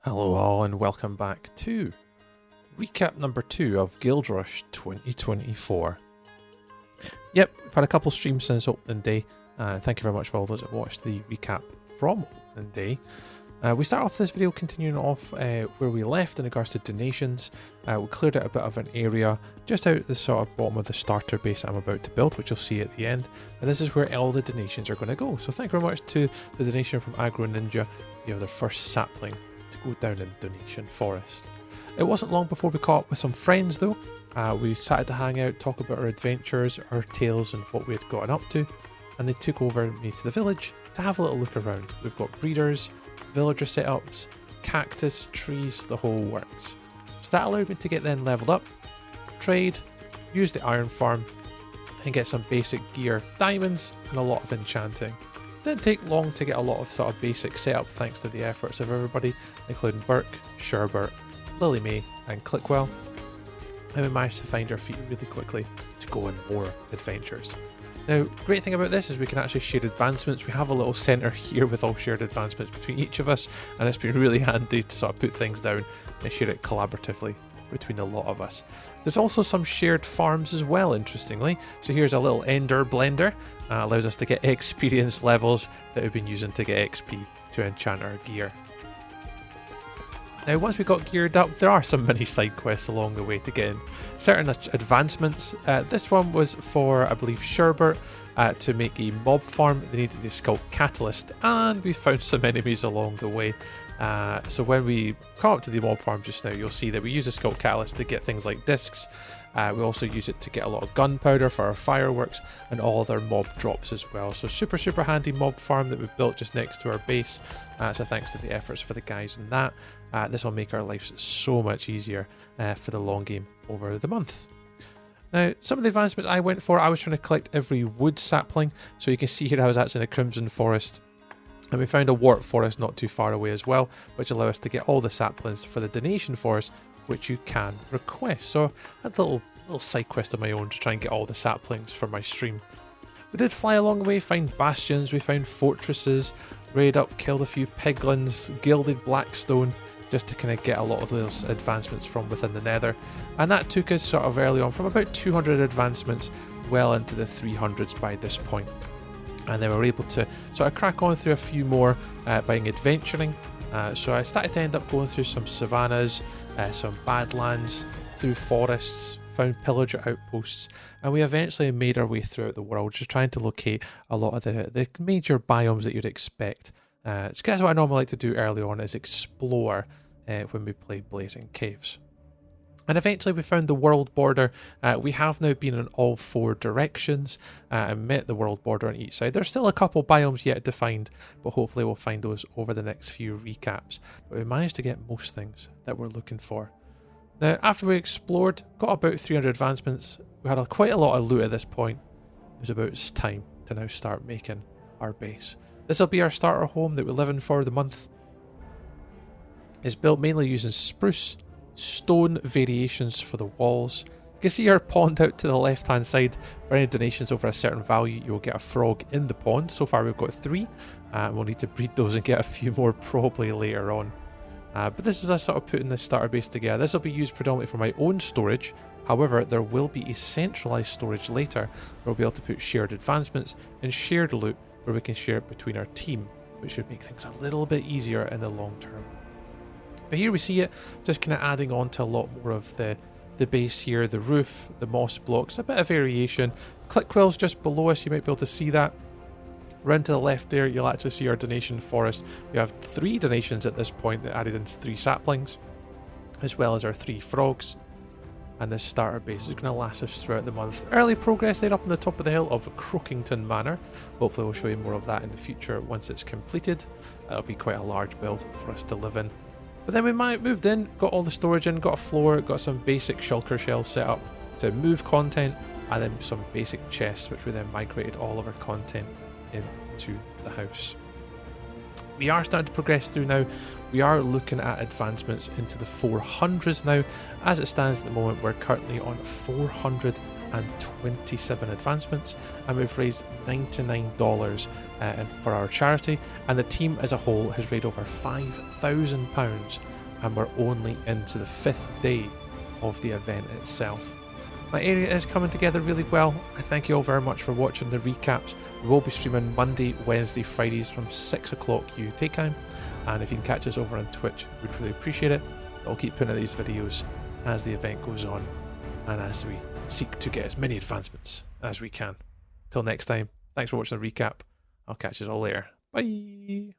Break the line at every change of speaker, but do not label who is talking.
Hello all and welcome back to recap number 2 of Guild Rush 2024. Yep, we've had a couple streams since opening day, and thank you very much for all those that watched the recap from opening day. We start off this video continuing off where we left in regards to donations. We cleared out a bit of an area just out the sort of bottom of the starter base I'm about to build, which you'll see at the end. And this is where all the donations are going to go. So thank you very much to the donation from Agro Ninja. You have the first sapling go down in Donation Forest. It wasn't long before we caught up with some friends though. We started to hang out, talk about our adventures, our tales and what we had gotten up to, and they took over me to the village to have a little look around. We've got breeders, villager setups, cactus, trees, the whole works. So that allowed me to get then leveled up, trade, use the iron farm and get some basic gear, diamonds and a lot of enchanting. Didn't take long to get a lot of sort of basic setup thanks to the efforts of everybody, including Burke, Sherbert, Lily May and Clickwell. And we managed to find our feet really quickly to go on more adventures. Now, great thing about this is we can actually share advancements. We have a little centre here with all shared advancements between each of us, and it's been really handy to sort of put things down and share it collaboratively between a lot of us. There's also some shared farms as well, interestingly. So here's a little ender blender, allows us to get experience levels that we've been using to get XP to enchant our gear. Now, once we got geared up, there are some mini side quests along the way to get in certain advancements. This one was for, I believe, Sherbert to make a mob farm. They needed to sculpt Catalyst, and we found some enemies along the way. So when we come up to the mob farm just now, you'll see that we use a sculpt Catalyst to get things like discs. We also use it to get a lot of gunpowder for our fireworks and all other mob drops as well. So super handy mob farm that we've built just next to our base. So thanks to the efforts for the guys in that. This will make our lives so much easier for the long game over the month. Now, some of the advancements I went for, I was trying to collect every wood sapling. So you can see here I was actually in a Crimson Forest. And we found a Wart Forest not too far away as well, which allows us to get all the saplings for the Donation Forest, which you can request. So I had a little side quest of my own to try and get all the saplings for my stream. We did fly along the way, find bastions, we found fortresses, raid up, killed a few piglins, gilded blackstone, just to kind of get a lot of those advancements from within the nether. And that took us sort of early on from about 200 advancements well into the 300s by this point. And then we were able to sort of crack on through a few more by adventuring. So I started to end up going through some savannas, some badlands, through forests, found pillager outposts, and we eventually made our way throughout the world, just trying to locate a lot of the major biomes that you'd expect. It's kind of what I normally like to do early on, is explore when we played Blazing Caves. And eventually we found the world border. We have now been in all 4 directions and met the world border on each side. There's still a couple biomes yet to find, but hopefully we'll find those over the next few recaps. But we managed to get most things that we're looking for. Now, after we explored, got about 300 advancements, we had quite a lot of loot at this point. It was about time to now start making our base. This will be our starter home that we live in for the month. It's built mainly using spruce, stone variations for the walls. You can see our pond out to the left hand side. For any donations over a certain value, you will get a frog in the pond. So far we've got 3. We'll need to breed those and get a few more probably later on. But this is us sort of putting this starter base together. This will be used predominantly for my own storage. However, there will be a centralized storage later where we'll be able to put shared advancements and shared loot where we can share it between our team, which should make things a little bit easier in the long term. But here we see it, just kind of adding on to a lot more of the base here, the roof, the moss blocks, a bit of variation. Clickwell's just below us, you might be able to see that. Round to the left there, you'll actually see our Donation Forest. We have 3 donations at this point that added in 3 saplings, as well as our 3 frogs. And this starter base is going to last us throughout the month. Early progress there up on the top of the hill of Crookington Manor. Hopefully we'll show you more of that in the future once it's completed. That'll be quite a large build for us to live in. But then we moved in, got all the storage in, got a floor, got some basic shulker shells set up to move content, and then some basic chests, which we then migrated all of our content into the house. We are starting to progress through now. We are looking at advancements into the 400s now. As it stands at the moment, we're currently on 127 advancements, and we've raised $99 for our charity, and the team as a whole has raised over £5,000, and we're only into the 5th day of the event itself. My area is coming together really well. I thank you all very much for watching the recaps. We will be streaming Monday, Wednesday, Fridays from 6 o'clock UK time, and if you can catch us over on Twitch, we'd really appreciate it. I'll keep putting out these videos as the event goes on and as we seek to get as many advancements as we can. Till next time, thanks for watching the recap. I'll catch you all later. Bye!